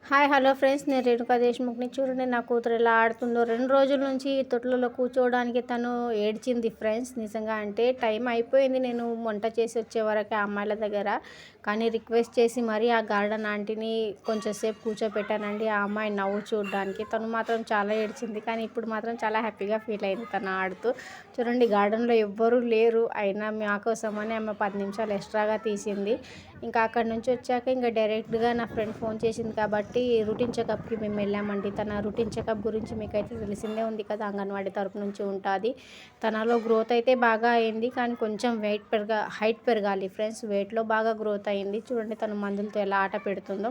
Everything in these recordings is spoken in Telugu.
హాయ్ హలో ఫ్రెండ్స్, నేను రేణుకా దేశ్ముఖ్ని. చూడండి నా కూతురు ఎలా ఆడుతుందో. 2 రోజుల నుంచి తొట్లలో కూర్చోవడానికి తను ఏడ్చింది ఫ్రెండ్స్. నిజంగా అంటే టైం అయిపోయింది నేను వంట చేసి వచ్చే వరకు అమ్మాయిల దగ్గర. కానీ రిక్వెస్ట్ చేసి మరీ ఆ గార్డెన్ ఆంటీని కొంచెంసేపు కూర్చోపెట్టానండి ఆ అమ్మాయి నవ్వు చూడడానికి. తను మాత్రం చాలా ఏడ్చింది, కానీ ఇప్పుడు మాత్రం చాలా హ్యాపీగా ఫీల్ అయింది తను ఆడుతూ. చూడండి గార్డెన్లో ఎవ్వరూ లేరు, అయినా మా కోసమని ఆమె 10 నిమిషాలు ఎక్స్ట్రాగా తీసింది. ఇంకా అక్కడి నుంచి వచ్చాక ఇంకా డైరెక్ట్గా నా ఫ్రెండ్ ఫోన్ చేసింది కాబట్టి రొటీన్ చెకప్కి మేము వెళ్ళామండి. తన రొటీన్ చెకప్ గురించి మీకైతే తెలిసిందే ఉంది కదా, అంగన్వాడీ తరపు నుంచి ఉంటుంది. తనలో గ్రోత్ అయితే బాగా అయింది, కానీ కొంచెం హైట్ పెరగాలి ఫ్రెండ్స్. వెయిట్లో బాగా గ్రోత్ అయింది. చూడండి తను మందులతో ఎలా ఆట పెడుతుందో.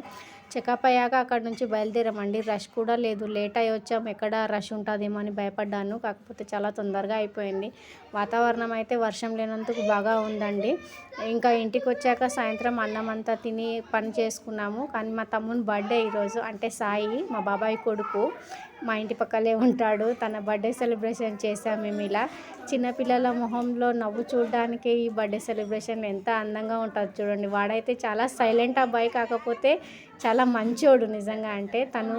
చెకప్ అయ్యాక అక్కడి నుంచి బయలుదేరామండి. రష్ కూడా లేదు, లేట్ అయ్యి వచ్చాము. ఎక్కడ రష్ ఉంటుందేమో అని భయపడ్డాను, కాకపోతే చాలా తొందరగా అయిపోయింది. వాతావరణం అయితే వర్షం లేనందుకు బాగా ఉందండి. ఇంకా ఇంటికి వచ్చాక సాయంత్రం అన్నం అంతా తిని పని చేసుకున్నాము. కానీ మా తమ్ముని బర్త్డే ఈరోజు, అంటే సాయి మా బాబాయ్ కొడుకు, మా ఇంటి పక్కలే ఉంటాడు. తన బర్త్డే సెలబ్రేషన్ చేసాం మేము. ఇలా చిన్నపిల్లల మొహంలో నవ్వు చూడడానికి ఈ బర్త్డే సెలబ్రేషన్ ఎంత అందంగా ఉంటుంది చూడండి. వాడైతే చాలా సైలెంట్ అబ్బాయి, కాకపోతే చాలా మంచోడు నిజంగా. అంటే తను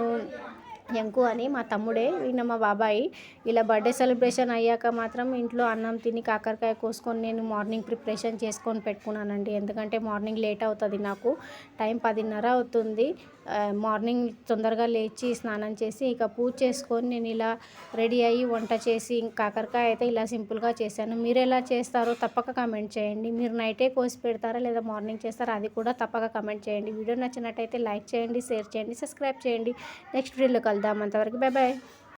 ఎంకు అని మా తమ్ముడే, ఈయన మా బాబాయి. ఇలా బర్త్డే సెలబ్రేషన్ అయ్యాక మాత్రం ఇంట్లో అన్నం తిని కాకరకాయ కోసుకొని నేను మార్నింగ్ ప్రిపరేషన్ చేసుకొని పెట్టుకున్నానండి. ఎందుకంటే మార్నింగ్ లేట్ అవుతుంది నాకు, టైం 10:30 అవుతుంది. మార్నింగ్ తొందరగా లేచి స్నానం చేసి ఇక పూజ చేసుకొని నేను ఇలా రెడీ అయ్యి వంట చేసి కాకరకాయ అయితే ఇలా సింపుల్గా చేశాను. మీరు ఎలా చేస్తారో తప్పక కమెంట్ చేయండి. మీరు నైటే కోసి పెడతారా లేదా మార్నింగ్ చేస్తారా, అది కూడా తప్పక కమెంట్ చేయండి. వీడియో నచ్చినట్టయితే లైక్ చేయండి, షేర్ చేయండి, సబ్స్క్రైబ్ చేయండి. నెక్స్ట్ వీడియోలో కలుద్దాం. అంతవరకు బాయ్ బాయ్.